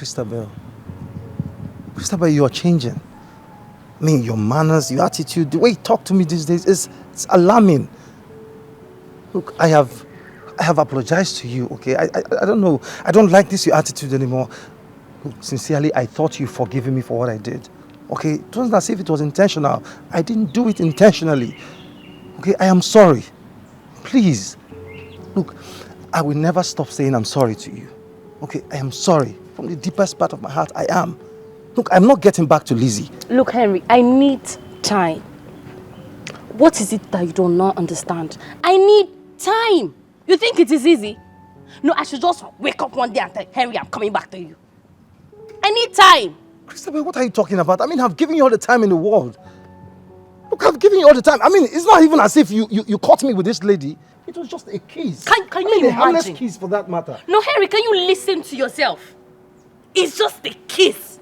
Christabel. Christabel, you are changing. I mean, your manners, your attitude, the way you talk to me these days it's alarming. Look, I have apologized to you, okay? I don't know. I don't like this your attitude anymore. Look, sincerely, I thought you forgiven me for what I did. Okay? It wasn't as if it was intentional. I didn't do it intentionally. Okay? I am sorry. Please. Look, I will never stop saying I'm sorry to you. Okay? I am sorry. From the deepest part of my heart, I am. Look, I'm not getting back to Lizzie. Look, Henry, I need time. What is it that you do not understand? I need time. You think it is easy? No, I should just wake up one day and tell Henry I'm coming back to you. I need time. Christabel, what are you talking about? I mean, I've given you all the time in the world. Look, I've given you all the time. I mean, it's not even as if you caught me with this lady. It was just a kiss. Can you imagine? A harmless kiss for that matter. No, Henry, can you listen to yourself? It's just a kiss.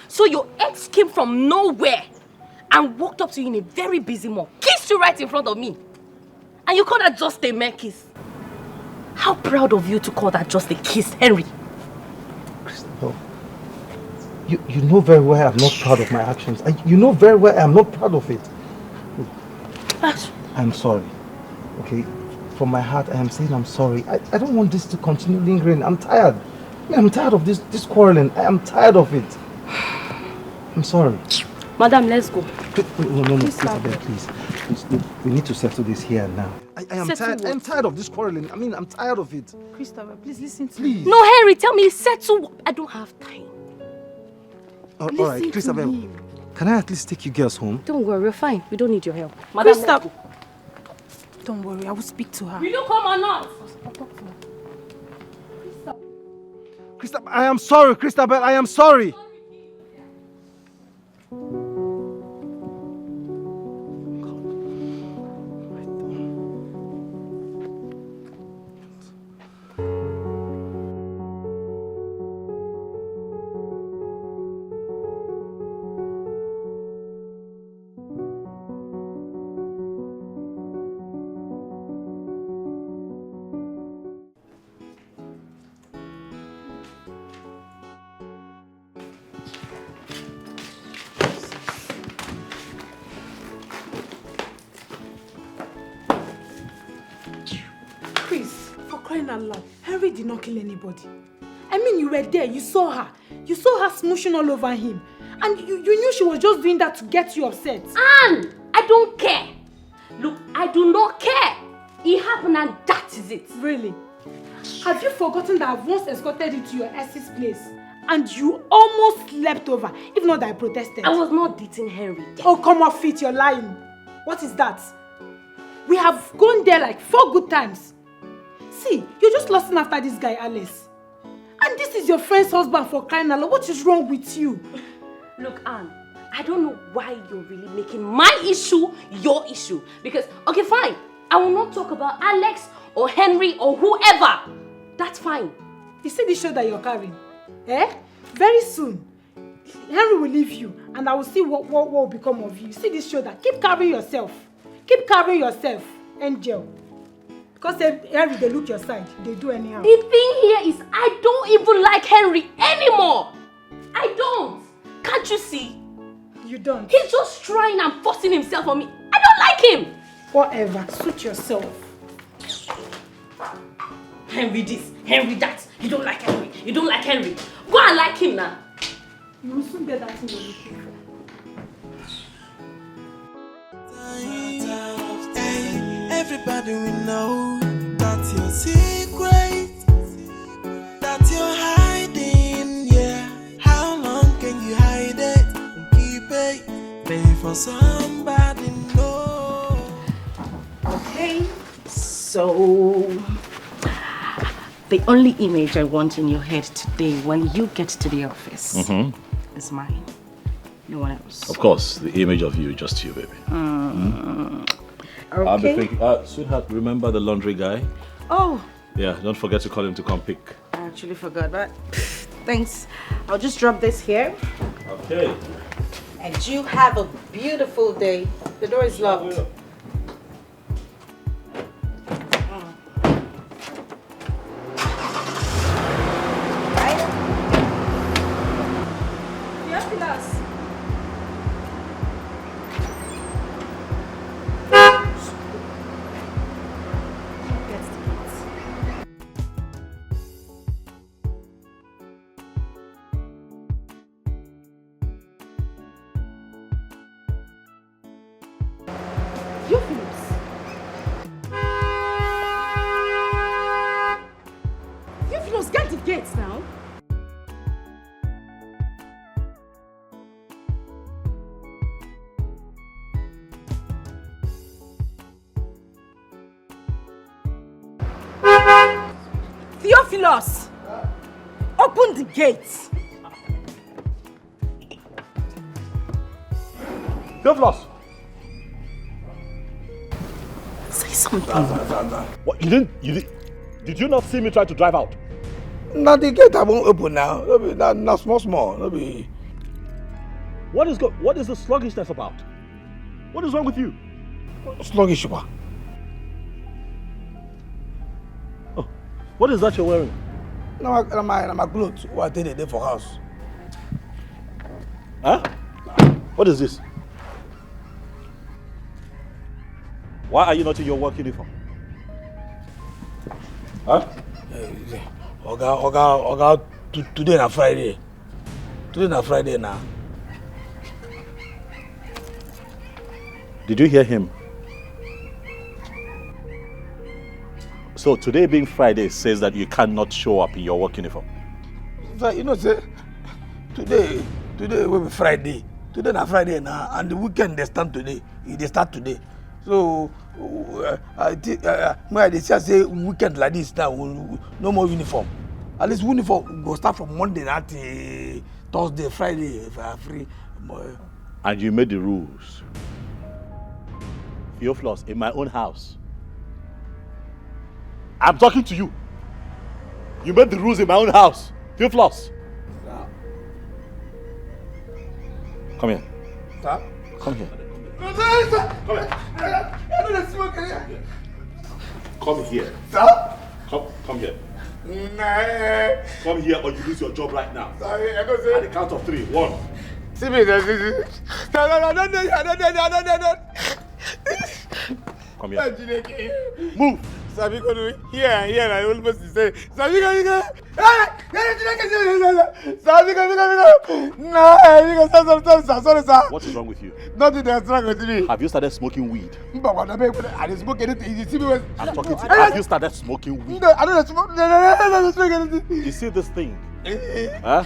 So your ex came from nowhere and walked up to you in a very busy mall, kissed you right in front of me. And you call that just a mere kiss? How proud of you to call that just a kiss, Henry. Christabel, you know very well I'm not proud of my actions. You know very well I'm not proud of it. I'm sorry, okay? From my heart, I am saying I'm sorry. I don't want this to continue lingering. I'm tired. I mean, I'm tired of this quarreling. I am tired of it. I'm sorry. Madam, let's go. No, Christabel, please. Look, we need to settle this here and now. I am tired. I'm tired of this quarreling. I mean, I'm tired of it. Christabel, please listen to me. No, Henry, tell me, settle. I don't have time. All right, Christabel, can I at least take you girls home? Don't worry, we're fine. We don't need your help. Madam, Christabel. Don't worry, I will speak to her. Will you come or not? Christabel, I am sorry, Christabel, I am sorry. Henry did not kill anybody. I mean, you were there, you saw her. You saw her smooshing all over him. And you knew she was just doing that to get you upset. Anne, I don't care. Look, I do not care. It happened and that is it. Really? Have you forgotten that I've once escorted you to your ex's place? And you almost slept over, if not that I protested. I was not dating Henry. Oh, come off it, you're lying. What is that? We have gone there like 4 good times. See, you're just lusting after this guy, Alice. And this is your friend's husband, for crying out loud. What is wrong with you? Look, Anne, I don't know why you're really making my issue your issue. Because, okay, fine. I will not talk about Alex or Henry or whoever. That's fine. You see this show that you're carrying? Eh? Very soon, Henry will leave you and I will see what will become of you. See this shoulder? Keep carrying yourself. Keep carrying yourself, Angel. Because Henry, they look your side. They do anyhow. The thing here is I don't even like Henry anymore. I don't. Can't you see? You don't? He's just trying and forcing himself on me. I don't like him. Whatever. Suit yourself. Henry this, Henry that. You don't like Henry. You don't like Henry. Go and like him now. You will soon get that thing you're looking for. Everybody will know that's your secret, that you're hiding, yeah. How long can you hide it and keep it? Pay for somebody know. Okay, so the only image I want in your head today when you get to the office is mine. No one else. Of course, the image of you, just you, baby. Okay. I'll be thinking, sweetheart, remember the laundry guy? Oh. Yeah, don't forget to call him to come pick. I actually forgot, but thanks. I'll just drop this here. Okay. And you have a beautiful day. The door is locked. Theophilus, get the gates now. Theophilus, open the gates. Theophilus! Say something. What, did you not see me try to drive out? Now the gate I won't open now. Now small. What is the sluggishness about? What is wrong with you? Sluggish. Oh, what is that you're wearing? Now my clothes. What did they for house? Huh? What is this? Why are you not in your work uniform? Huh? Oga, today na Friday. Today na Friday now. Did you hear him? So today being Friday says that you cannot show up in your work uniform. You know, say today will be Friday. Today na Friday now, and the weekend they start today. They start today. So I think when they say weekend like this now, no more uniform. At least uniform go start from Monday now till Thursday, Friday if I are free. And you made the rules. Theophilus, in my own house. I'm talking to you. You made the rules in my own house. Theophilus. Come here. Sir? Come here. No, sir. Come here. I don't smoke here. Come here. Sir? Come here. Nah. Come here or you lose your job right now. Sorry, I don't say. At the count of 3. 1. See me, no. Come here. Move. Sabi ko do here I almost say Sabi ko no sorry sir. What is wrong with you? Nothing that's wrong with me. Have you started smoking weed? I didn't smoke anything. You see me when I'm talking to you. Have you started smoking weed? No, I don't smoke. No, don't smoke anything. You see this thing? Huh?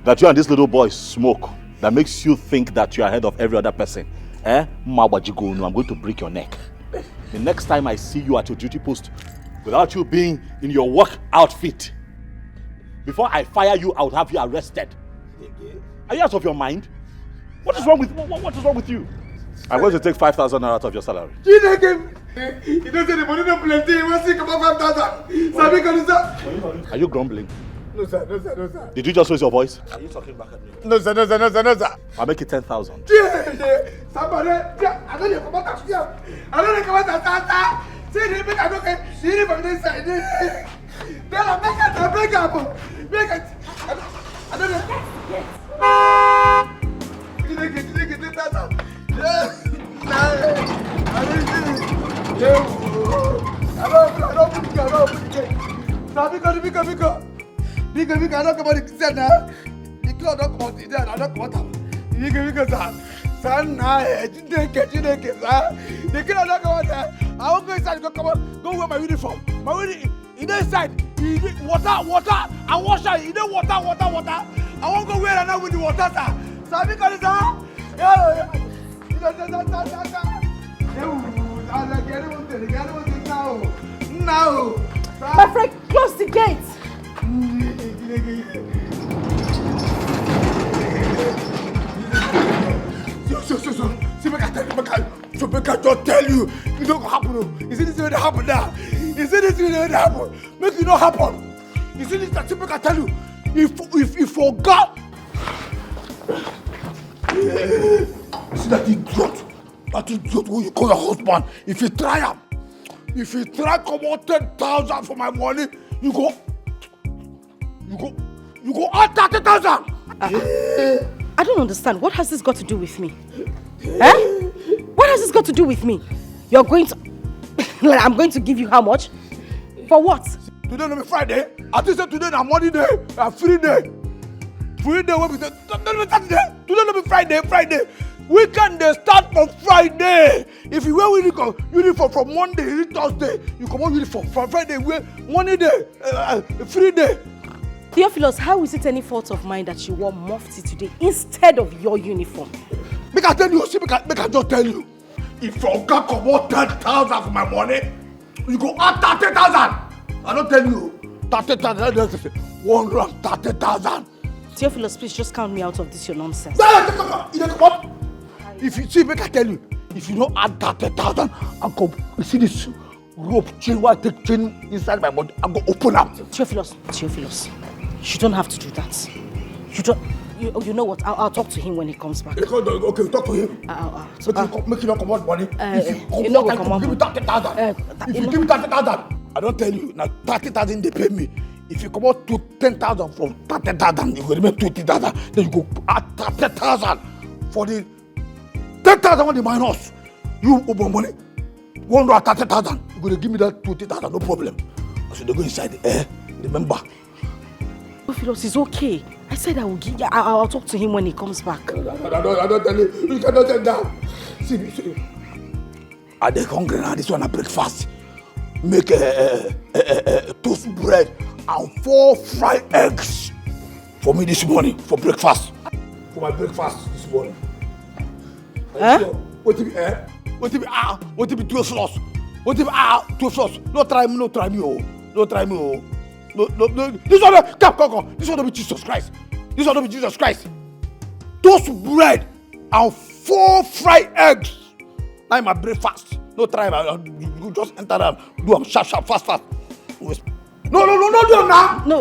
That you and this little boy smoke that makes you think that you are ahead of every other person. I'm going to break your neck. The next time I see you at your duty post without you being in your work outfit, before I fire you, I would have you arrested. Are you out of your mind? What is wrong with you? I'm going to take 5,000 naira out of your salary. You don't say the money don't plenty. You want to about 5,000. Are you grumbling? No sir. Did you just raise your voice? Are you talking back at me? No sir. I'll make it 10,000. Somebody, I don't come out of here. I don't come out of that. See the big I don't get. See the from this side. Then I make it. Make it. I don't know. You get that. Big, I don't come out the kitchen now. The cloud don't come out the I don't come out. Big, son, you didn't get, sir. The cloud don't come out there. I won't go inside, go wear my uniform. My uniform, in the inside, water, I wash out, in the water. I won't go wear another with the water, sir. So because it's now. My friend, close the gates. So, see, I don't tell you, it don't happen. You see this will happen now. You see this will happen. Make it not happen. You see this that I tell you, if you forgot. You see that idiot who you call your husband, if you try come out 10,000 for my money, you go out 30,000. I don't understand. What has this got to do with me? What has this got to do with me? You're going to... I'm going to give you how much? For what? Today no be Friday. I think say today na money day, a free day. Free day when we say today no be Friday. Weekend they start from Friday. If you wear uniform from Monday to Thursday, you come on uniform from Friday. Wear money day, free day. Theophilus, how is it any fault of mine that you wore mufti today instead of your uniform? Make I tell you, see, make I just tell you. If your guy come out 10,000 for my money, you go add 30,000. I don't tell you. 30,000, 130,000. Theophilus, please just count me out of this your nonsense. Come. If you see, make I tell you, if you don't add 30,000, I go see this rope chain. Why take chain inside my body? I go open up. Theophilus, you don't have to do that. You know what? I'll talk to him when he comes back. Okay, talk to him. Make you not come out money. If you come out, give me 30,000. If you give me 30,000, I don't tell you. Now 30,000 they pay me. If you come out to 10,000 from 30,000, you go remain 20,000. Then you go add 30,000 for the 10,000 when they minus. You open money. 130,000. You go to give me that 20,000, no problem. So they go inside. Remember. Theophilus, it's okay. I said I will give. I'll talk to him when he comes back. I don't tell you. You cannot tell that. See. I dey hungry now. This one I breakfast. Make a toast bread and 4 fried eggs for me this morning for breakfast. For my breakfast this morning. What to be 12 sauce? What to be 12 sauce? No try me, No. This one, come. This one don't be Jesus Christ. Toast bread and 4 fried eggs. Now my breakfast. No try, you just enter and do them sharp, fast. No, do them now. No,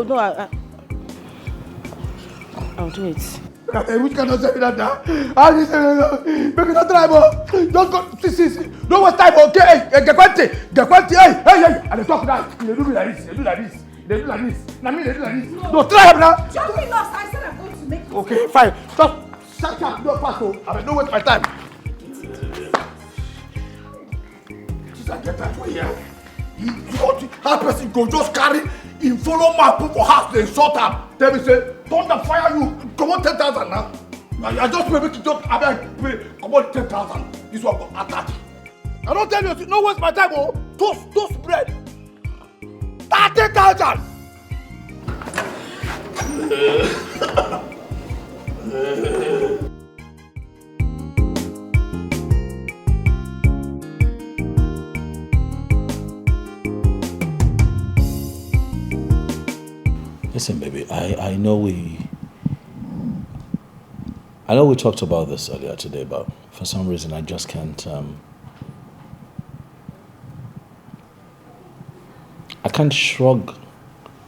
I'll do it. Which cannot say that now? Make it not try, just go. See. Don't waste time, okay? Gateman3, hey. And they talk now. They do like this. They do like this. Now me, they do like this. No, try him now. Just be lost. I said I'm going to make it. Okay, fine. Just shut up. No pass. I mean, don't waste my time. I get that for you. How person go just carry him follow my people for house, they insult him. Tell me say, thunder fire you, come on 10,000 now. I just pay me to just, come on 10,000. This one go attack. I don't tell you, no waste my time, toast bread. 30,000. Listen, baby, I know we talked about this earlier today, but for some reason I just can't I can't shrug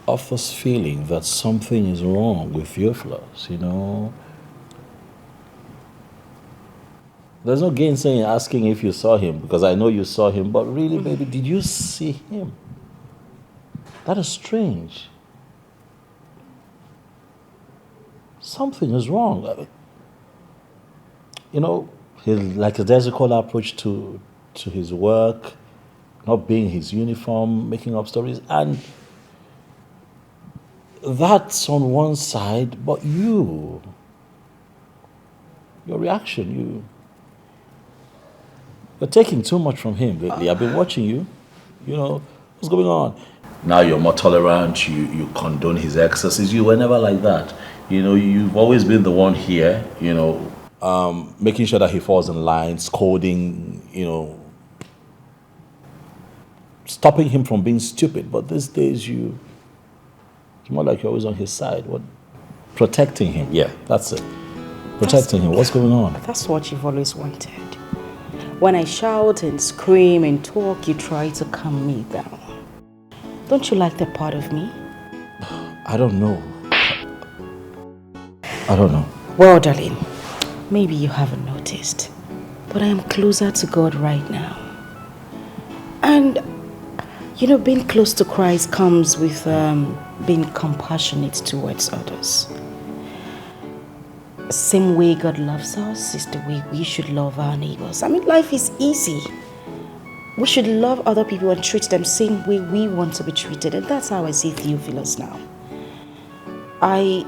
off this feeling that something is wrong with Theophilus, you know. There's no gainsaying asking if you saw him, because I know you saw him, but really, baby, did you see him? That is strange. Something is wrong. You know, like a Desicola approach to his work, not being his uniform, making up stories, and that's on one side, but your reaction, you're taking too much from him lately. I've been watching you. You know, what's going on? Now you're more tolerant, you condone his excesses. You were never like that. You know, you've always been the one here, you know, making sure that he falls in line, scolding, you know, stopping him from being stupid. But these days, it's more like you're always on his side. What? Protecting him. Yeah, that's it. Protecting him. What's going on? That's what you've always wanted. When I shout and scream and talk, you try to calm me down. Don't you like that part of me? I don't know. I don't know. Well, darling, maybe you haven't noticed, but I am closer to God right now. And, you know, being close to Christ comes with being compassionate towards others. Same way God loves us is the way we should love our neighbors. I mean, life is easy. We should love other people and treat them the same way we want to be treated. And that's how I see Theophilus now. I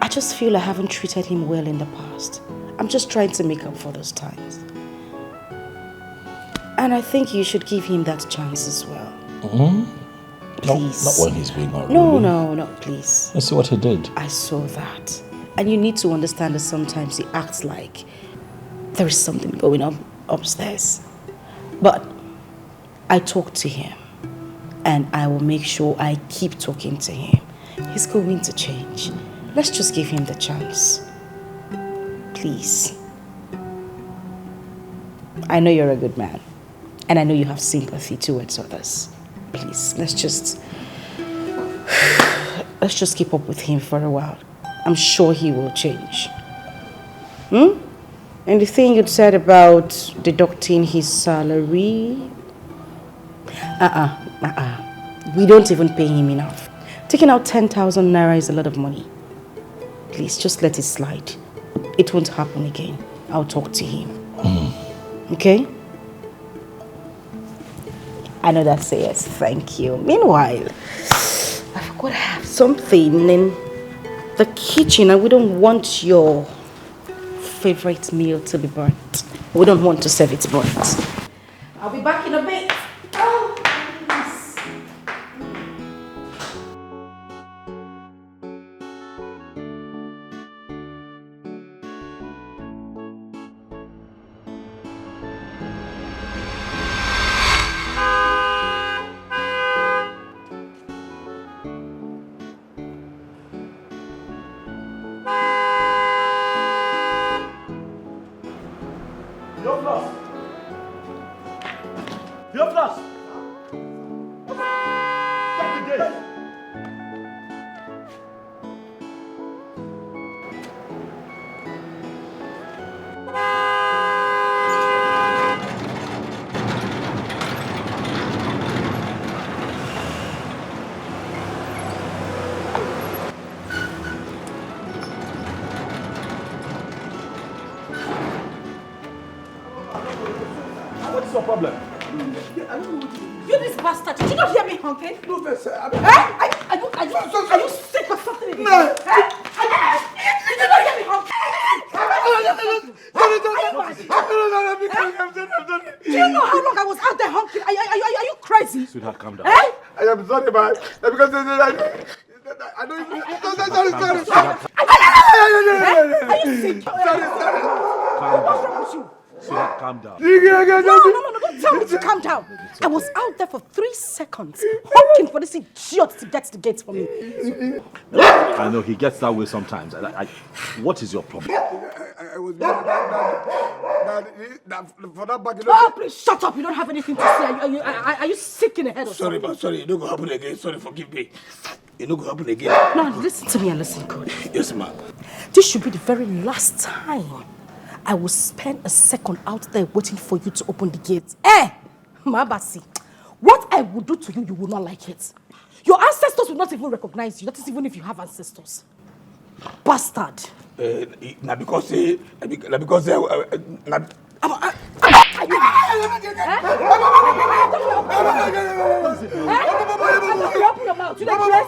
just feel I haven't treated him well in the past. I'm just trying to make up for those times. And I think you should give him that chance as well. Please. Not when he's being unruly. No, please. Let's see what he did. I saw that. And you need to understand that sometimes he acts like there is something going on upstairs. But I talked to him. And I will make sure I keep talking to him. He's going to change. Let's just give him the chance. Please. I know you're a good man. And I know you have sympathy towards others. Please, let's just keep up with him for a while. I'm sure he will change. And the thing you said about deducting his salary... We don't even pay him enough. Taking out 10,000 naira is a lot of money. Please, just let it slide. It won't happen again. I'll talk to him. Okay? I know that's a yes. Thank you. Meanwhile, I forgot I have something in the kitchen and we don't want your favorite meal to be burnt. We don't want to serve it burnt. I'll be back in a bit. Oh, please. What's your problem? You this bastard! Did you not hear me honking? No, sir. Are you sick or something? No. Did you not hear me honking? Do you know how long I was out there honking? Are you crazy? Sweetheart, calm down. I am sorry, man. Because I don't even... Sorry. Are you sick? Calm What's wrong with you? Sweetheart, calm down. No, don't tell me to calm down. I was out there for 3 seconds, honking for this idiot to get to the gate for me. I know he gets that way sometimes. What is your problem? I was for that bag. Oh, please shut up. You don't have anything to say. Are you sick in the head or Sorry, something? man. Sorry. It don't go happen again. Sorry, forgive me. It don't go happen again. Now, listen to me and listen good. Yes, ma'am. This should be the very last time I will spend a second out there waiting for you to open the gate. Mabasi, what I will do to you, you will not like it. Your ancestors will not even recognize you. That is even if you have ancestors. Bastard. Now because Open your mouth. You like dress?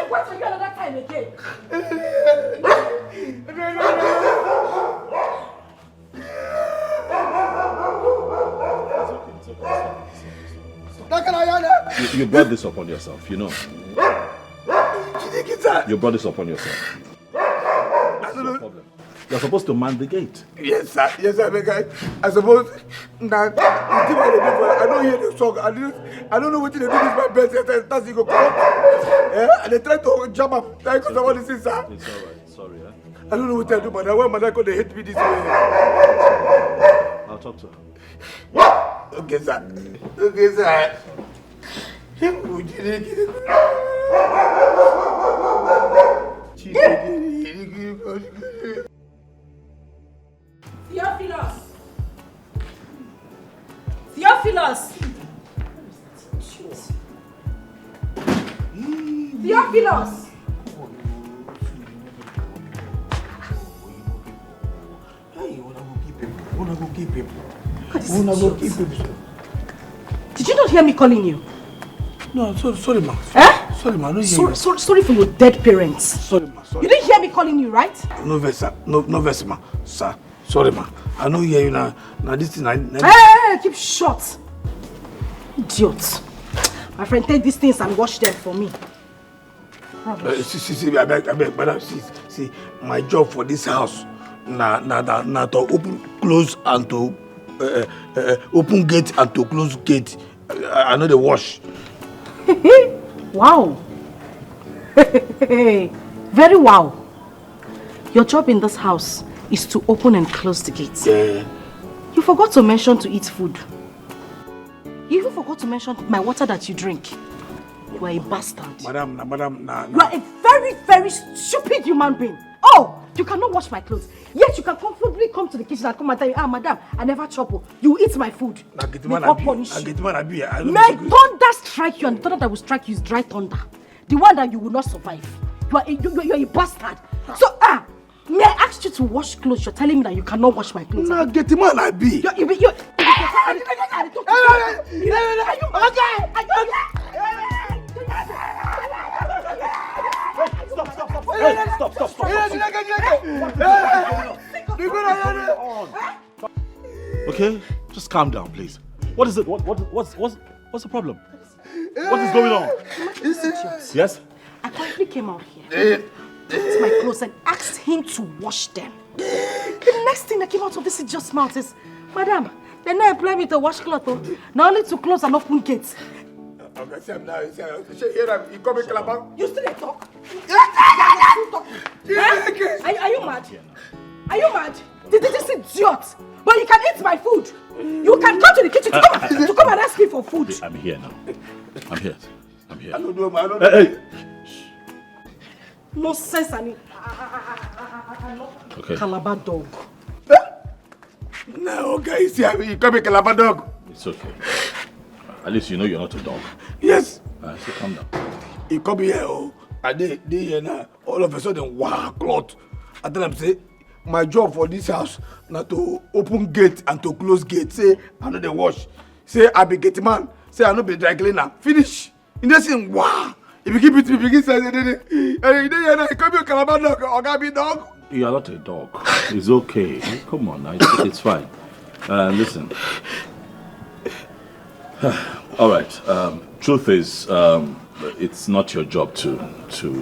Wait for you another time again. You brought this upon yourself, you know. You brought this upon yourself. That's no problem. You're supposed to man the gate. Yes, sir. Yes, sir. I suppose that I don't hear the song. I don't know what they do with my best. That's it. Go come. And they try to jump up. Thank you, someone listen, sir. It's all right. Sorry, I don't know what I do, man. Why man they hate me this way? I'll talk to her. Okay, sir. Okay, sir. Theophilus! Theophilus! Did you not hear me calling you? No, sorry, ma. Sorry, ma. No, sorry for your dead parents. Sorry, ma. Sorry. You didn't hear me calling you, right? No verse, sir. No verse, ma. Sir. Sorry, ma. I know hear you now. Now this thing, Hey, keep short. Idiot. My friend, take these things and wash them for me. See, I beg, madam, see, my job for this house, na to open, close, and to open gate and to close gate. I know the wash. Wow. Very wow. Your job in this house is to open and close the gates. Yeah. You forgot to mention to eat food. You even forgot to mention my water that you drink. You are a bastard. Madam. You are a very, very stupid human being. Oh, you cannot wash my clothes. Yet you can comfortably come to the kitchen and come and tell me, madam, I never trouble. You eat my food. May God punish you. May thunder strike you, and the thunder that will strike you is dry thunder. The one that you will not survive. You are a bastard. So, may I ask you to wash clothes? You're telling me that you cannot wash my clothes. Nah, Gateman I be. Stop. Okay, just calm down, please. What is it? What's the problem? What is going on? Yes? I quietly came out here, picked my clothes and asked him to wash them. The next thing that came out of this just mouth is, madam, they now employ me to wash clothes, not only to close and open gates. Okay, Sam, now, you come in Calabar. You still talk? Are you mad? Are you mad? This idiot! But you can eat my food. You can come to the kitchen to come and ask me for food. I'm here now. I'm here. I don't know. Hey. No sense, I Okay. Calabar dog. No, okay, see, you come in Calabar dog. It's okay. At least you know you're not a dog. Yes. So calm down. He come here, and they here now. All of a sudden, wow, cloth. I tell them, say, my job for this house, not to open gate and to close gate. Say, I know the wash. Say, I be gate man. Say, I know be dry cleaner. Finish. In the same, wow. If you keep it, if you keep saying, hey, come here, Calabar dog, or Gabi dog. You are not a dog. It's okay. Come on now. It's fine. Listen. All right. Truth is, it's not your job to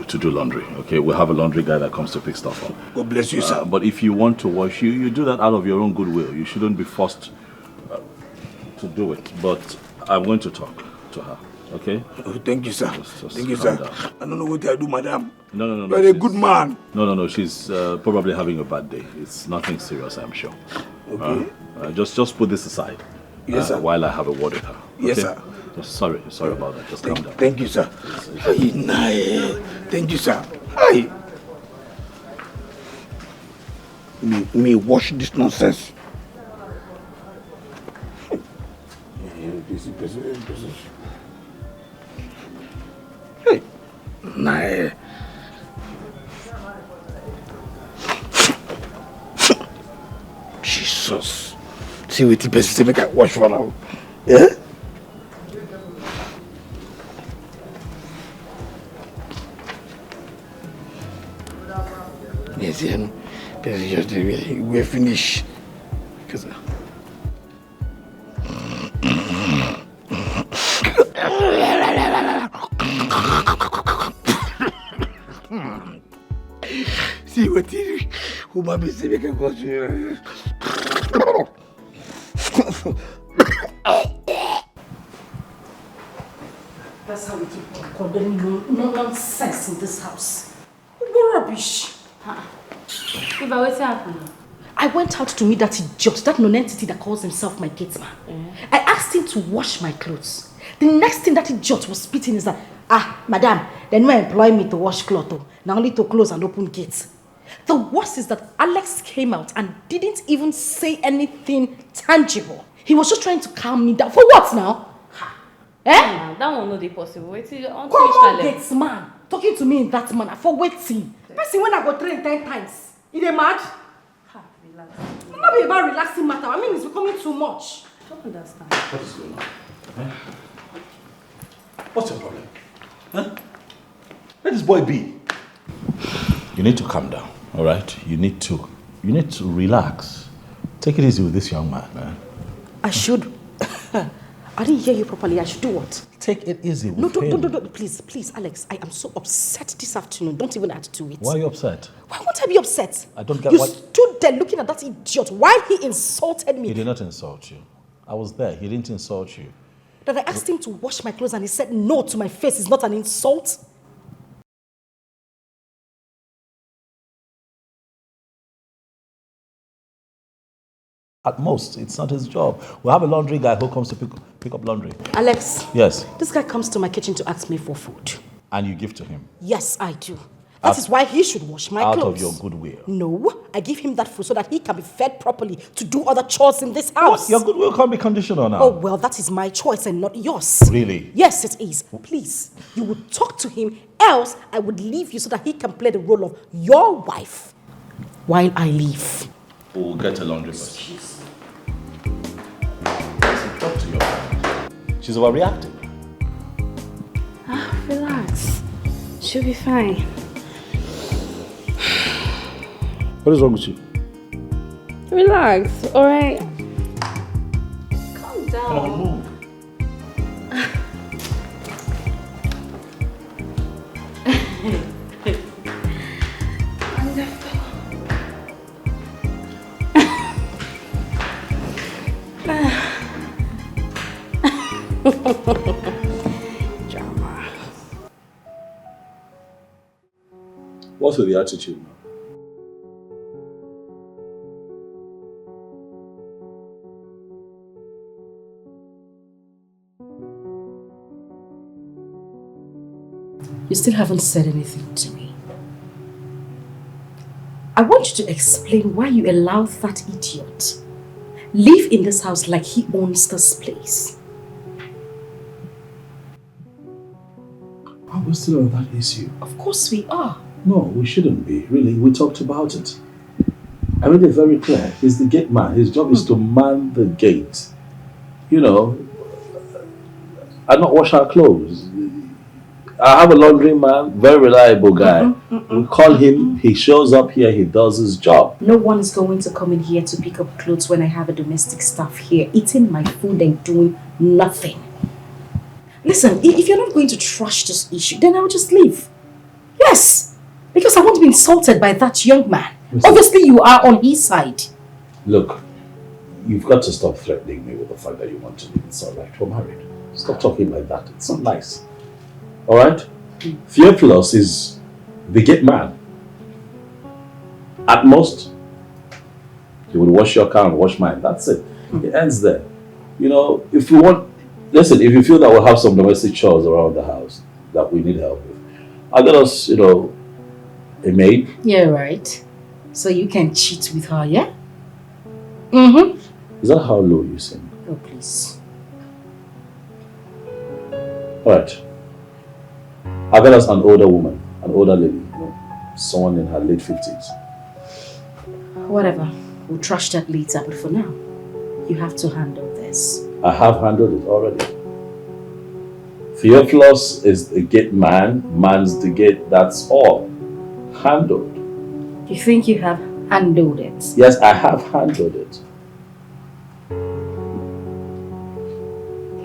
do laundry. Okay, we'll have a laundry guy that comes to pick stuff up. God bless you, sir. But if you want to wash, you do that out of your own goodwill. You shouldn't be forced to do it. But I'm going to talk to her. Okay? Oh, thank you, sir. Just thank you, sir. down. I don't know what I do, madam. No. You're a good man. No. She's probably having a bad day. It's nothing serious, I'm sure. Okay. Just put this aside. Yes, sir. While I have a word with her. Okay? Yes, sir. Sorry about that. Just calm down. Thank you, sir. Thank you, sir. Hey. Me wash this nonsense. Hey. Nah. Jesus. See what the person say make I wash for now. Yeah? Yes, you know. We're finished. Because see what you who might be saying make I wash you. That's how we keep condemning nonsense in this house. What rubbish. If I wait to happen. I went out to meet that idiot, that non-entity that calls himself my gateman. I asked him to wash my clothes. The next thing that idiot was spitting is that, madam, they no employ me to wash clothes, now only to close and open gates. The worst is that Alex came out and didn't even say anything tangible. He was just trying to calm me down. For what now? That one not possible. Wait till Come on, gates man, talking to me in that manner. For waiting. Person when I go train 10 times. Is they mad? Relax. It's not be about relaxing matter. I mean, it's becoming too much. I don't understand. What is going on? What's your problem? Let this boy be. You need to calm down, all right? You need to relax. Take it easy with this young man, man. I should. I didn't hear you properly. I should do what? Take it easy with No, him. no, please, Alex. I am so upset this afternoon. Don't even add to it. Why are you upset? Why won't I be upset? I don't get you why. You stood there looking at that idiot while he insulted me. He did not insult you. I was there. He didn't insult you. That I asked him to wash my clothes and he said no to my face is not an insult. At most, it's not his job. We'll have a laundry guy who comes to pick up laundry. Alex. Yes. This guy comes to my kitchen to ask me for food. And you give to him? Yes, I do. That is why he should wash my clothes. Out of your goodwill? No, I give him that food so that he can be fed properly to do other chores in this house. What? Your goodwill can't be conditional now. Oh, well, that is my choice and not yours. Really? Yes, it is. Please, you would talk to him, else I would leave you so that he can play the role of your wife while I leave. We'll get a laundry person. Talk to your wife. She's overreacting. Relax. She'll be fine. What is wrong with you? Relax, alright? Calm down. Come on, move. Drama. What's with the attitude now? You still haven't said anything to me. I want you to explain why you allowed that idiot live in this house like he owns this place. Oh, we're still on that issue. Of course we are. No, we shouldn't be. Really, we talked about it. I made it very clear. He's the gate man. His job is to man the gate. You know, and not wash our clothes. I have a laundry man, very reliable guy. We call him, he shows up here, he does his job. No one is going to come in here to pick up clothes when I have a domestic staff here, eating my food and doing nothing. Listen, if you're not going to trash this issue, then I'll just leave. Yes, because I won't be insulted by that young man. Listen. Obviously, you are on his side. Look, you've got to stop threatening me with the fact that you want to leave. It's all right, we're married. Stop talking like that, it's not nice. All right? Theophilus is the gate man. At most, he will wash your car and wash mine. That's it. It ends there. You know, if you want, listen, if you feel that we'll have some domestic chores around the house that we need help with, I'll get us, you know, a maid. Yeah, right. So you can cheat with her, yeah? Mm-hmm. Is that how low you sing? Oh, please. All right. I'll get us an older woman, an older lady, you know, someone in her late 50s. Whatever. We'll trash that later, but for now, you have to handle this. I have handled it already. Theophilus is the gate man, mans the gate, that's all. Handled. You think you have handled it? Yes, I have handled it.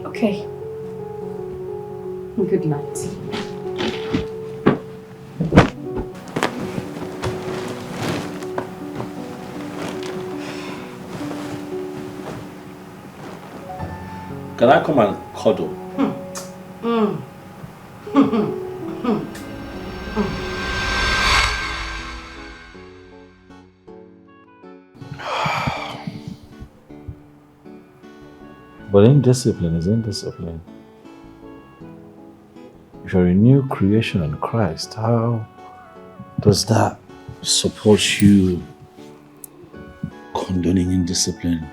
Okay. Good night. Can I come and cuddle? But indiscipline is indiscipline. If you're a new creation in Christ, how does that support you condoning indiscipline?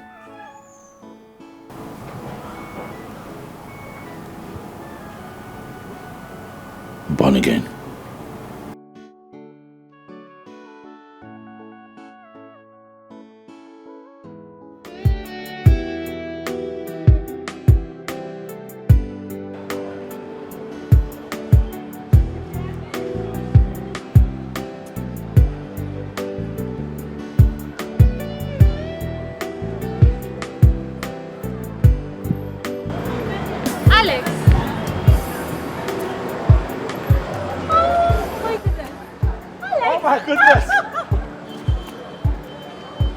Born again. Alex! Oh my goodness! Alex! Oh my goodness!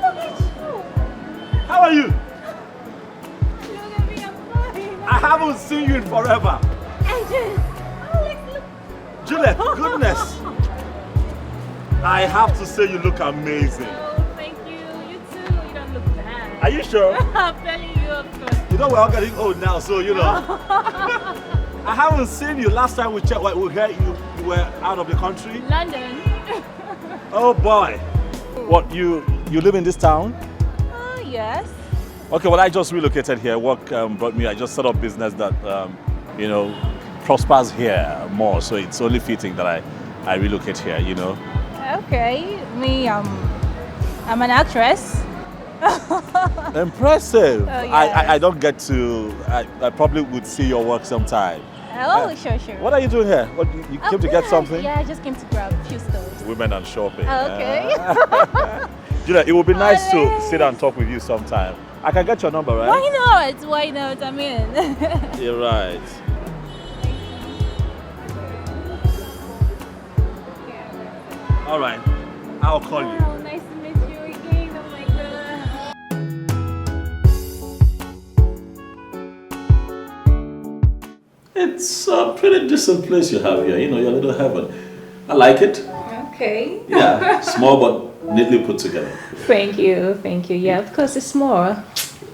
Look at you! How are you? Look at me, I'm fine. I haven't seen you in forever. Angel! Alex, look! Juliet, goodness! I have to say you look amazing. Oh, thank you. You too. You don't look bad. Are you sure? I'm telling you, of course. You know we're all getting old now, so you know. I haven't seen you. Last time we checked, we heard you were out of the country. London. Oh boy. What, you live in this town? Yes. Okay, well I just relocated here. Work brought me. I just set up business that, you know, prospers here more. So it's only fitting that I relocate here, you know. Okay. Me, I'm an actress. Impressive. Oh, yes. I don't get to, I probably would see your work sometime. Oh, sure. What are you doing here? What, you came to get something? Yeah, I just came to grab a few stores. Women and shopping. Okay. Julia, it would be nice to sit and talk with you sometime. I can get your number, right? Why not? Why not? I'm in. You're right. All right, I'll call you. Oh, nice to meet you again. Oh my god. It's a pretty decent place you have here. You know, your little heaven. I like it. Okay. Yeah, small but neatly put together. Thank you. Yeah, of course it's more.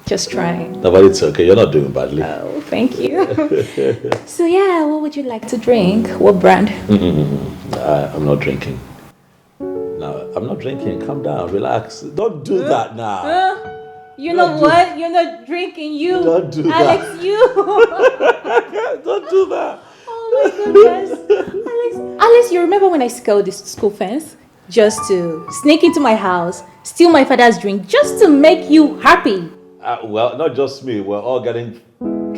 Just trying. No, but it's okay. You're not doing badly. Oh, thank you. So yeah, what would you like to drink? What brand? I'm not drinking. No, I'm not drinking. Calm down. Relax. Don't do that now. You know what? You're not drinking. You. Don't do Alex, that. you. Don't do that. Oh my goodness. Alex, you remember when I scaled this school fence? Just to sneak into my house, steal my father's drink, just to make you happy. Well, not just me. We're all getting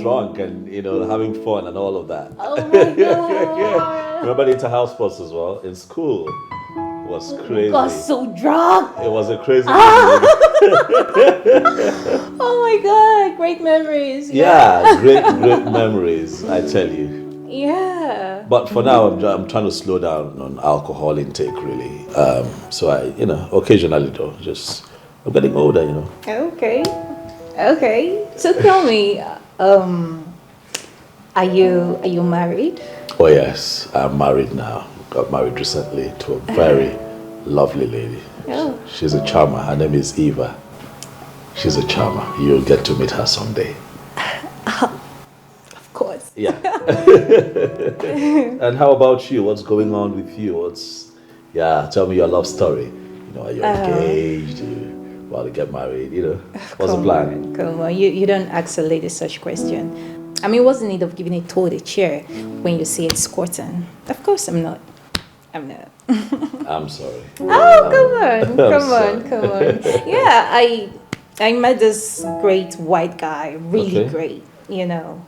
drunk and, you know, having fun and all of that. Oh my god. Remember the inter-house sports as well? In school. It was crazy. Got so drunk. It was a crazy Oh my god, great memories. Yeah, great memories, I tell you. Yeah. But for now, I'm trying to slow down on alcohol intake, really. So I, you know, occasionally though, I'm getting older, you know. Okay. So tell me, are you married? Oh yes, I'm married now. Got married recently to a very lovely lady. Oh. She's a charmer. Her name is Eva. She's a charmer. You'll get to meet her someday. Of course. Yeah. And how about you? What's going on with you? Tell me your love story. You know, are you engaged? You about to get married? You know, what's the plan? Come on, you don't ask a lady such question. I mean, what's the need of giving a toad a chair when you say it's squirting? Of course I'm not. I'm sorry. Oh, come on. Yeah, I met this great white guy, really great, you know.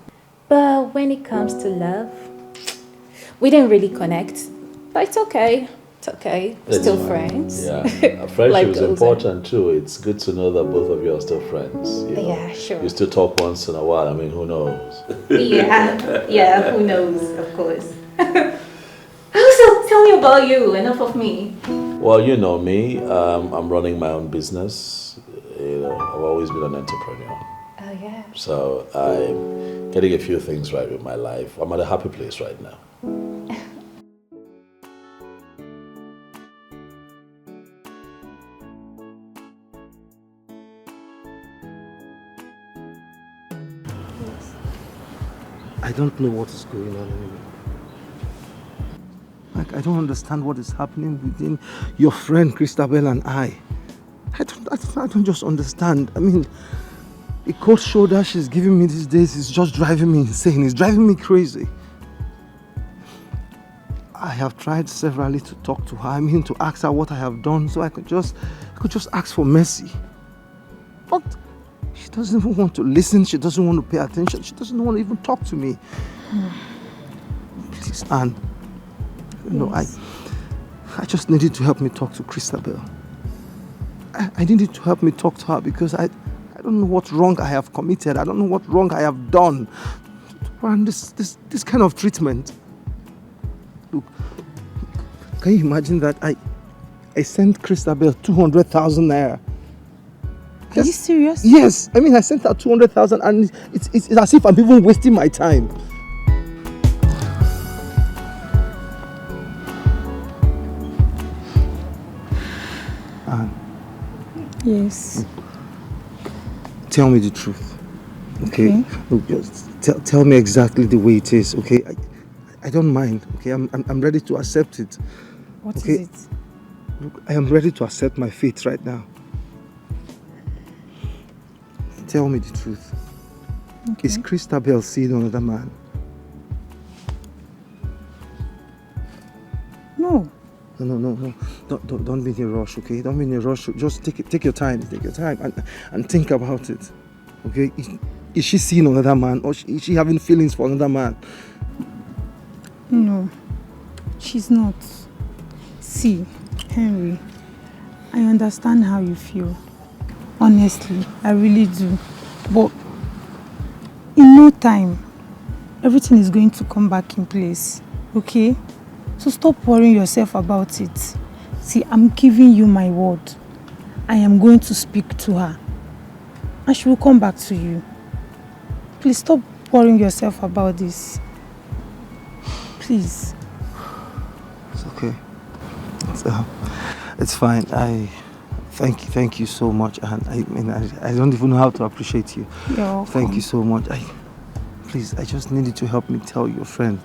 But when it comes to love, we didn't really connect. But it's okay. Still friends. Yeah, friendship is important too. It's good to know that both of you are still friends. You know? Yeah, sure. You still talk once in a while. I mean, who knows? Yeah, who knows, of course. So tell me about you, enough of me. Well, you know me. I'm running my own business. You know, I've always been an entrepreneur. Oh, yeah. So I'm getting a few things right with my life. I'm at a happy place right now. I don't know what is going on anymore. Like, I don't understand what is happening within your friend Christabel and I. I don't just understand. I mean, the cold shoulder she's giving me these days is just driving me insane. It's driving me crazy. I have tried severally to talk to her. I mean, to ask her what I have done so I could just ask for mercy. But she doesn't even want to listen. She doesn't want to pay attention. She doesn't want to even talk to me. Please, Anne. Yes. I just needed to help me talk to Christabel. I needed to help me talk to her because I don't know what wrong I have committed. I don't know what wrong I have done And this kind of treatment. Look, can you imagine that I sent Christabel 200,000 naira? Are you serious? Yes. I mean, I sent her 200,000 and it's as if I'm even wasting my time. Yes. Tell me the truth. Okay? Look, just tell me exactly the way it is, okay? I don't mind, okay? I'm ready to accept it. What is it? Look, I am ready to accept my fate right now. Tell me the truth. Okay. Is Christabel seeing another man? No. No. Don't be in a rush, okay? Don't be in a rush. Just take your time. Take your time and think about it. Okay? Is she seeing another man or is she having feelings for another man? No, she's not. See, Henry, I understand how you feel. Honestly, I really do. But in no time, everything is going to come back in place. Okay? So stop worrying yourself about it. See, I'm giving you my word. I am going to speak to her. And she will come back to you. Please stop worrying yourself about this. Please. It's okay. It's fine. I thank you so much, and I don't even know how to appreciate you. You're welcome. Thank you so much. Please, I just need you to help me tell your friend.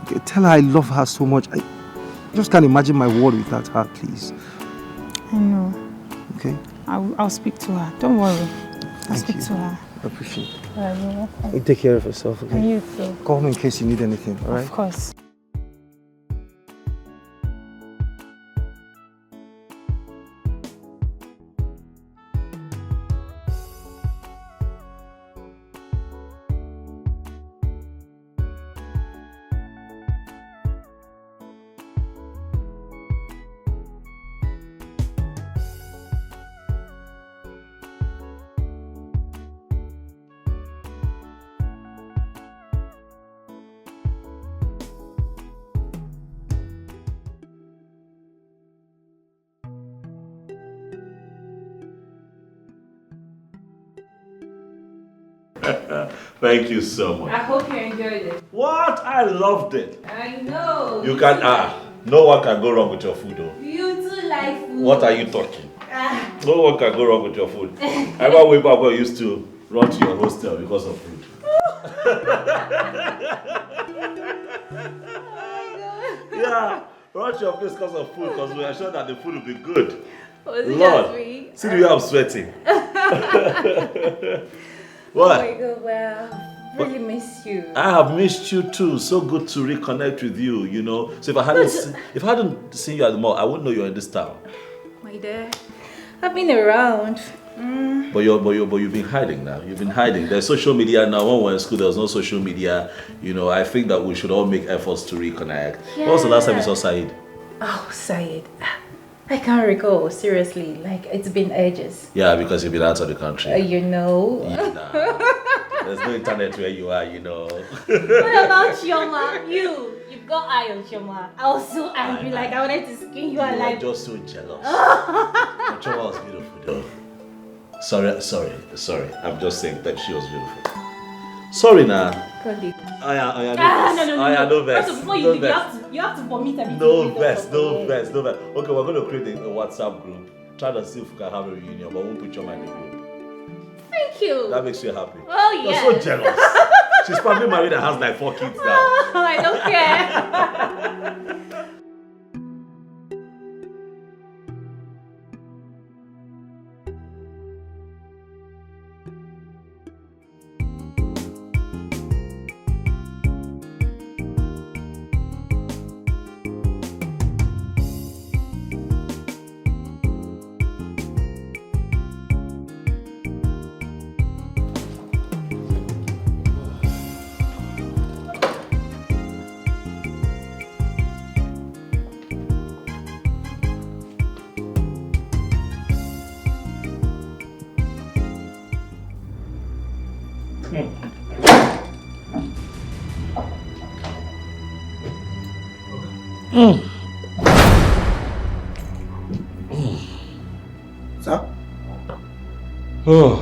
Okay, tell her I love her so much. I just can't imagine my world without her, please. I know. Okay? I'll speak to her. Don't worry. I'll speak you. to her. I appreciate it. You're welcome. You take care of yourself, okay? And you too. Call me in case you need anything, alright? Of course. Thank you so much. I hope you enjoyed it. What? I loved it. I know. You can no one can go wrong with your food though. You too like food. What are you talking? No one can go wrong with your food. I remember way back when I used to run to your hostel because of food. Yeah, run to your place because of food, because we are sure that the food will be good. Was it Lord, just me? see the way I'm sweating. What? Oh my God, well, really miss you. I have missed you too. So good to reconnect with you, you know. So if I hadn't seen you at the mall, I wouldn't know you're in this town. My dear, I've been around. But you've been hiding now. You've been hiding. There's social media now. When we were in school, there was no social media. You know, I think that we should all make efforts to reconnect. Yeah. When was the last time you saw Said? Oh, Said. I can't recall, seriously. Like, it's been ages. Yeah, because you've been out of the country. You know. There's no internet where you are, you know. What about Chioma? You've got eye on Chioma. I was so angry, like I wanted to skin you alive. You are just so jealous. Chioma was beautiful though. Sorry. I'm just saying that she was beautiful. Sorry now. No. No vex. Before you leave, you have to vomit everything. No vex. Okay, we're going to create a WhatsApp group. Try to see if we can have a reunion, but we won't put Chioma in the group. Thank you. That makes you happy. Oh, yeah. You're so jealous. She's probably married and has like 4 kids now. I don't care. Sir? Oh.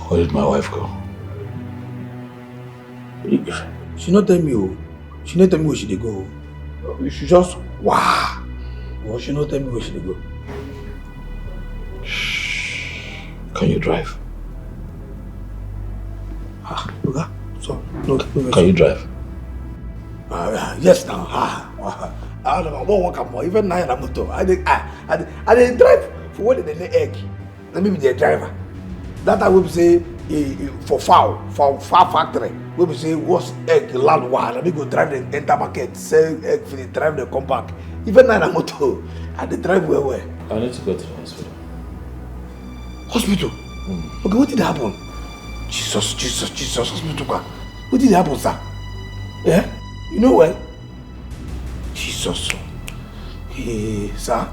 Where did my wife go? She not tell me, oh. She not tell me where she dey go. She just, wow. Well, she not tell me where she dey go. Can you drive? Okay. So, no. Can you drive? Yes, now. I don't work more. Even now, I'm motor. I dey drive for what they lay egg. Let me be the driver. That I will say for fowl factory. We will say what's egg land one. Let me go drive the enter market, sell egg for the drive the compact. Even now, I'm motor. I dey drive where? I need to go to the hospital. Hospital? Okay, what did happen? Jesus, hospital. What did happen, sir? Yeah? You know what? Jesus. Hey, sir?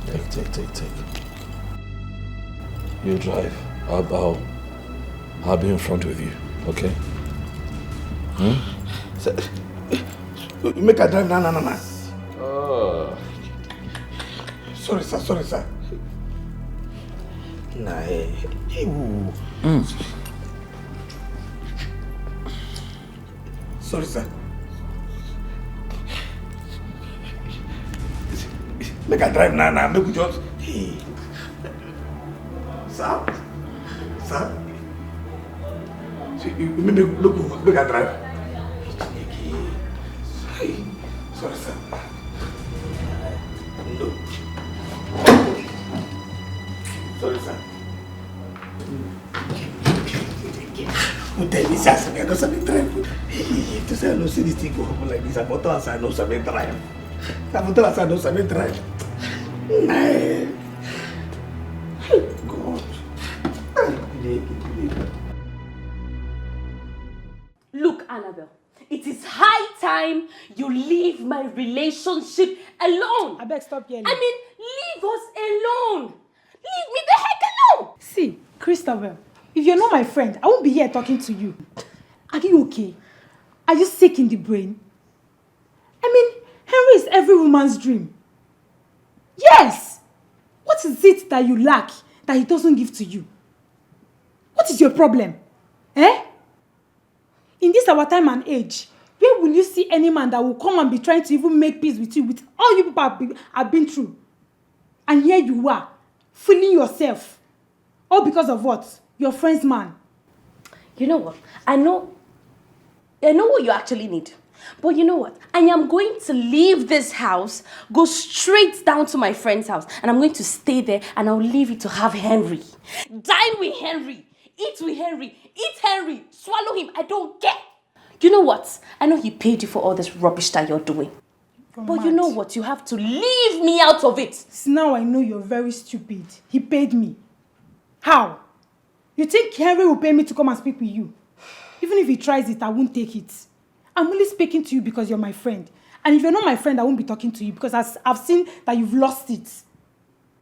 Take. You drive. I'll be in front with you, okay? Sir, you make a drive now. Oh. Sorry, sir. Nah, Sorry, sir. Make a drive now. Make we just. Hey. Sir. So you make a drive. Hey. Sorry, sir. No. Sorry, sir. Who tell me, sir? I don't sabi drive. To say I don't see this thing go happen like this. I thought I don't sabi drive. I don't sabi drive. God. Look, Annabelle, it is high time you leave my relationship alone. I beg, stop yelling. I mean, leave us alone. Leave me the heck alone. See, Christopher, if you're not my friend, I won't be here talking to you. Are you okay? Are you sick in the brain? I mean, Henry is every woman's dream. Yes! What is it that you lack that he doesn't give to you? What is your problem? In this our time and age, where will you see any man that will come and be trying to even make peace with you with all you people have been through? And here you are, fooling yourself. All because of what? Your friend's man. You know what? I know what you actually need. But you know what? I am going to leave this house, go straight down to my friend's house, and I'm going to stay there, and I'll leave you to have Henry. Dine with Henry. Eat with Henry. Eat Henry. Swallow him. I don't care. You know what? I know he paid you for all this rubbish that you're doing. But you know what? You have to leave me out of it. Now I know you're very stupid. He paid me. How? You think Henry will pay me to come and speak with you? Even if he tries it, I won't take it. I'm only speaking to you because you're my friend. And if you're not my friend, I won't be talking to you because I've seen that you've lost it.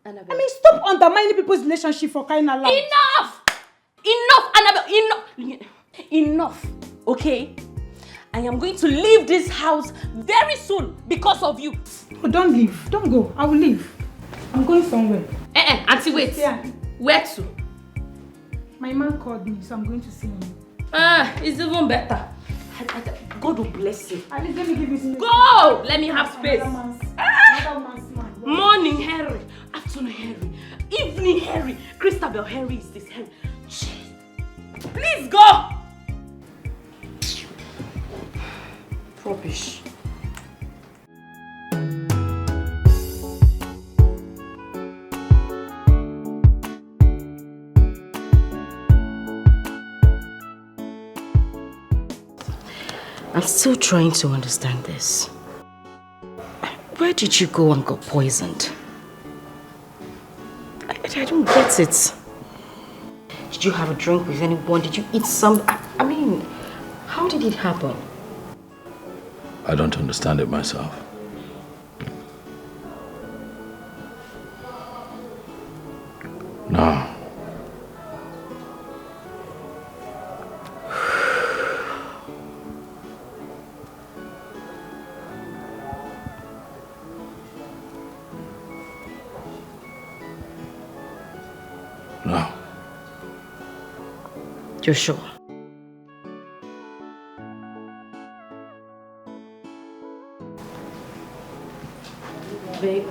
Annabelle. I mean, stop undermining people's relationship for crying out loud. Enough, Annabelle. Enough. Okay? I am going to leave this house very soon because of you. Oh, don't leave. Don't go. I will leave. I'm going somewhere. Auntie, wait. Yeah. Where to? My man called me, so I'm going to see him. It's even better. God will bless you. At least let me give you space. Go! Let me have space. Another man's man. Morning, Henry. Afternoon, Henry. Evening, Henry. Christabel, Henry is this Henry. Please go! Rubbish. I'm still trying to understand this. Where did you go and got poisoned? I don't get it. Did you have a drink with anyone? Did you eat some? I mean, how did it happen? I don't understand it myself. No. You're sure? Babe.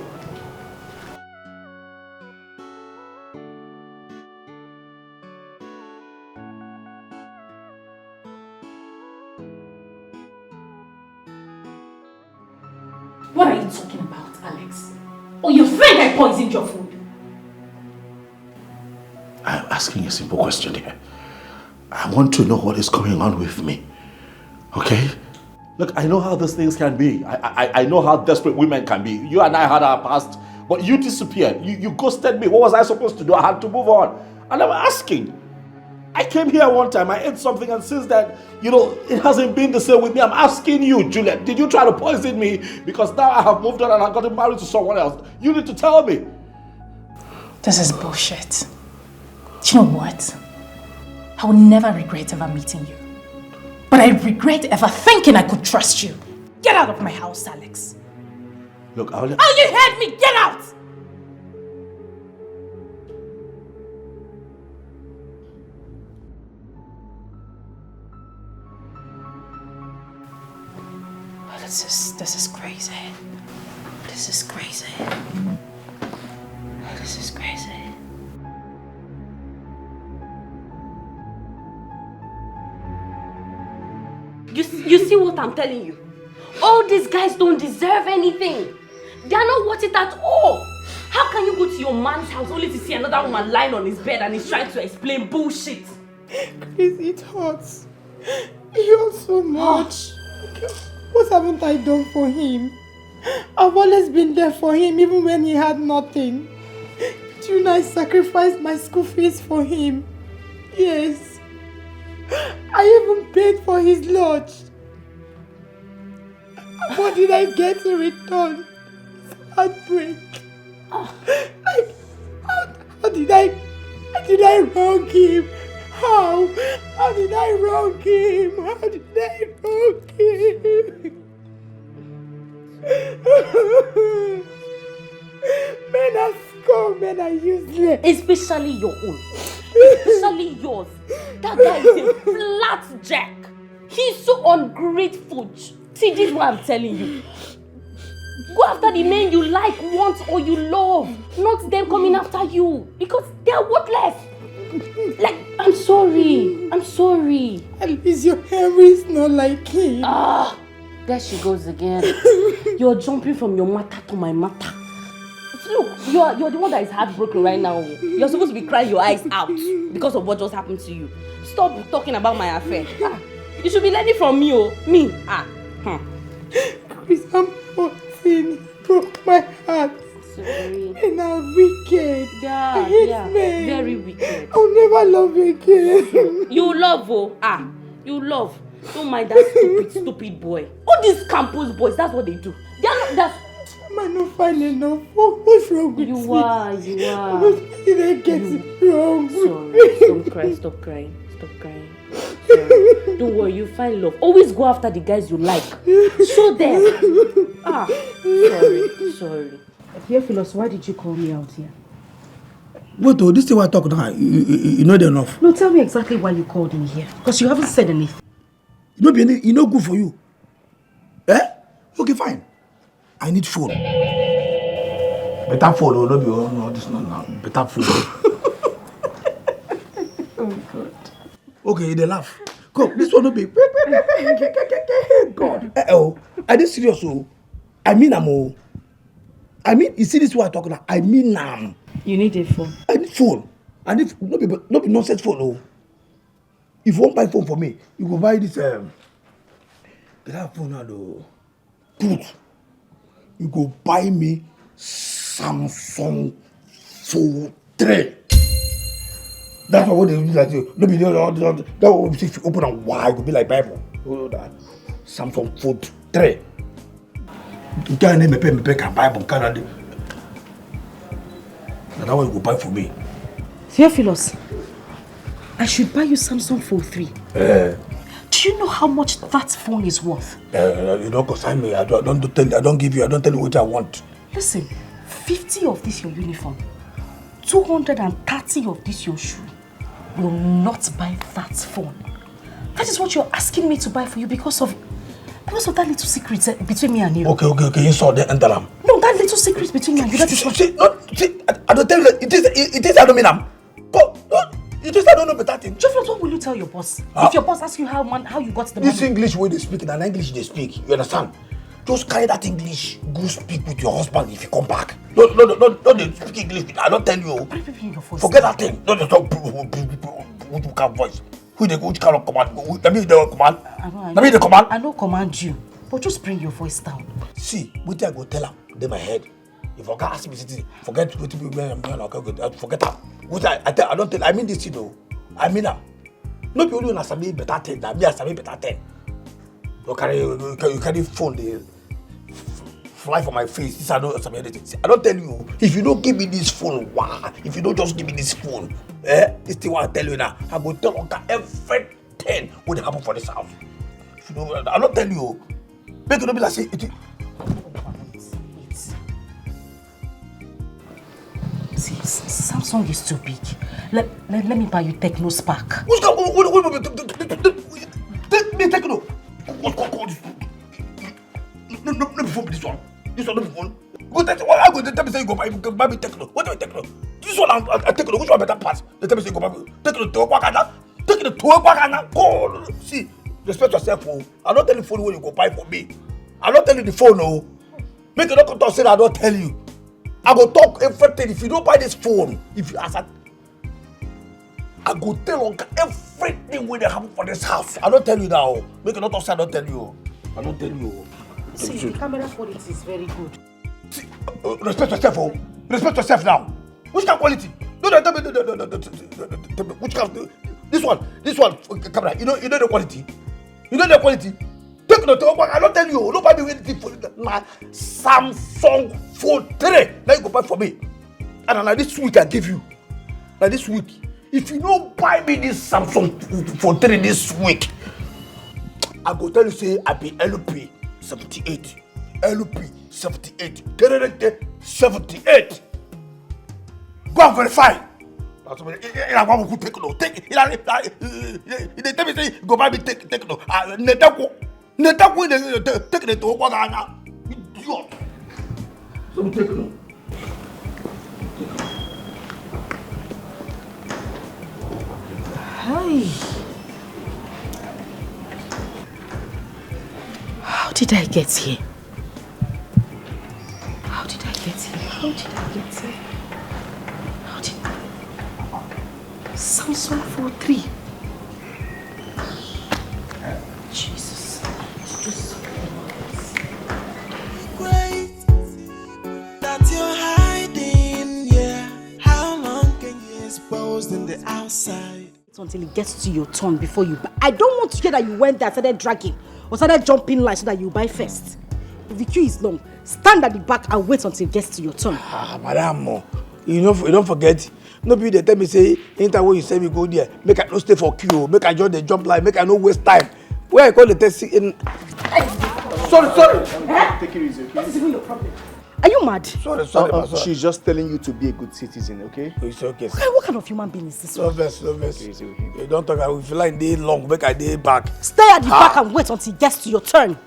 What are you talking about, Alex? Oh, you think I poisoned your food? I'm asking a simple question here. I want to know what is going on with me. Okay? Look, I know how these things can be. I know how desperate women can be. You and I had our past, but you disappeared. You ghosted me. What was I supposed to do? I had to move on. And I'm asking. I came here one time, I ate something, and since that, it hasn't been the same with me. I'm asking you, Juliet, did you try to poison me? Because now I have moved on and I've gotten married to someone else. You need to tell me. This is bullshit. Do you know what? I will never regret ever meeting you. But I regret ever thinking I could trust you. Get out of my house, Alex. Look, Oh, you heard me! Get out! This is crazy. This is crazy. This is crazy. You see what I'm telling you? All these guys don't deserve anything. They are not worth it at all. How can you go to your man's house only to see another woman lying on his bed and he's trying to explain bullshit? Chris, it hurts. It hurts so much. What haven't I done for him? I've always been there for him even when he had nothing. Do you know I sacrificed my school fees for him? Yes. I even paid for his lodge. What did I get in return? Heartbreak. How did I wrong him? How did I wrong him? How did I wrong him? Men are scum, men are useless. Especially your own. Especially yours. That guy is a flat jack. He's so ungrateful. See, this is what I'm telling you. Go after the men you like, want, or you love. Not them coming after you. Because they are worthless. Like, I'm sorry. At least your Henry is not like him. Ah, there she goes again. You're jumping from your matter to my matter. Look, you're the one that is heartbroken right now. You're supposed to be crying your eyes out because of what just happened to you. Stop talking about my affair. You should be learning from me, me. Chris, I'm 14. Broke my heart. Sorry. And I'm wicked. I hate men. Very wicked. I'll never love again. You love, you love. Don't mind that stupid boy. All these campus boys, that's what they do. They are not. I'm not fine enough. What's wrong with me? You are. What did I get it wrong? Sorry. Stop crying. Sorry. Don't worry, you find love. Always go after the guys you like. Show them. Sorry. Here, Philos, why did you call me out here? What though? This is what I talk now. You know enough. No, tell me exactly why you called me here. Because you haven't said anything. You know good for you. Eh? Okay, fine. I need phone. Better phone, no, this not now. Better phone. Oh God. Okay, they laugh. Go, this one will be. God. Are they serious? I mean, you see this what I talk about? I mean, You need a phone. I need phone. I need not be nonsense phone. If you won't buy phone for me, you go buy this. Get that phone now, though. Good. You go buy me Samsung Fold 3. That's what they do. That what we see if you open and wide, it will be like Bible. That Samsung Fold 3. You can't name me Bible. That's what you go buy for me. Theophilus, I should buy you Samsung Fold 3. Do you know how much that phone is worth? You don't consign me. I don't give you. I don't tell you what I want. Listen, 50 of this your uniform, 230 of this your shoe, will not buy that phone. That is what you're asking me to buy for you because of that little secret between me and you. Okay. You saw the enter. No, that little secret between me and you. That is what. See, I don't tell you. It is I don't mean am. Go. It is I don't know better thing. Jeffrey, what will you tell your boss? If your boss asks you how you got the money? This English way they speak and English they speak. You understand? Just carry that English. Go speak with your husband if you come back. No, they speak English. I don't tell you. Forget that thing. No, they talk with your voice. Which kind of command? Let me the command. Let me the command. I don't command you, but just bring your voice down. See, what I go tell him, they my head. If I can't ask me, forget what you forget that. What I don't tell. I mean this, you know. I mean that. No people do not me better thing. That me as me better thing. You carry phone, they fly for my face. This I don't tell you. If you don't give me this phone, wow. If you don't just give me this phone, this thing what I tell you now. I go tell Uncle everything what happen for this house. If you don't, I don't tell you. Make it not be like say it. See, Samsung is too big. Let me buy you Techno Spark. What me Techno? What this? No before this one. This one no before. Go tell I go tell me say you go buy me Techno. What do I Techno? This one I Techno. Which one better pass? They tell me say you go buy Techno to Wakana. Techno to Wakana. Go. See, respect yourself. I don't tell you phone when you go buy for me. I don't tell you the phone. No. Make you not come to say I don't tell you. I go talk everything. If you don't buy this phone, if you ask, I go tell Uncle everything when they happen for this house. I don't tell you now. Make you not talk say I don't tell you. I don't tell you. See, the camera quality is very good. See, respect yourself, oh. Respect yourself now. Which kind of quality? No, tell me which kind of this one camera. You know the quality. You know the quality. Take the talk. I don't tell you. Nobody will anything for my Samsung phone 3. Now you go buy for me. And like this week I give you. Like this week, if you don't buy me this Samsung phone 3 this week, I go tell you say I be LP 78. LP 78. 78. Go and verify. That's what I want to take no. Take it. They tell me say go buy me take no. Netako take it to Ghana. Idiot. So take no. Hey. How did I get here? Samsung 4.3. Jesus. Great that you're hiding, yeah. How long can you expose in the outside? Until it gets to your turn before you buy. I don't want to hear that you went there, started dragging, or started jumping line so that you buy first. If the queue is long, stand at the back and wait until it gets to your turn. Madam, you don't forget. No people they tell me say, anytime when you say me go there, make I no stay for queue, make I join the jump line, make I no waste time. Where I call the taxi in. Sorry. Take it easy, okay? What is even your problem? Are you mad? Sorry. She's just telling you to be a good citizen, okay? It's okay. What kind of human being is this one? No verse. You don't talk. I feel like day long, make I day back. Stay at the back and wait until it gets to your turn.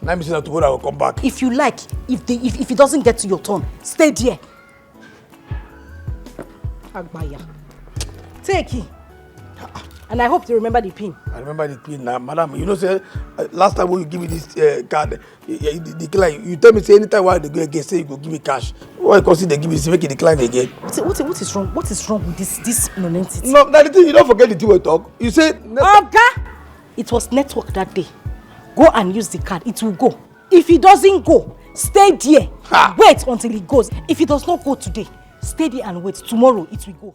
Let me see that tomorrow I will come back. If you like, if it doesn't get to your turn, stay there. Agbaya. Take it. And I hope you remember the pin. I remember the pin now, madam. You know, say last time when you give me this card, the decline. You tell me say anytime while they go again, say you go give me cash. Why you consider they give me say make it decline again? What is wrong? What is wrong with this nonentity? No, that the thing you don't forget the thing we talk. You say Oga, it was network that day. Go and use the card. It will go. If it doesn't go, stay there. Wait until it goes. If it does not go today, stay there and wait. Tomorrow it will go.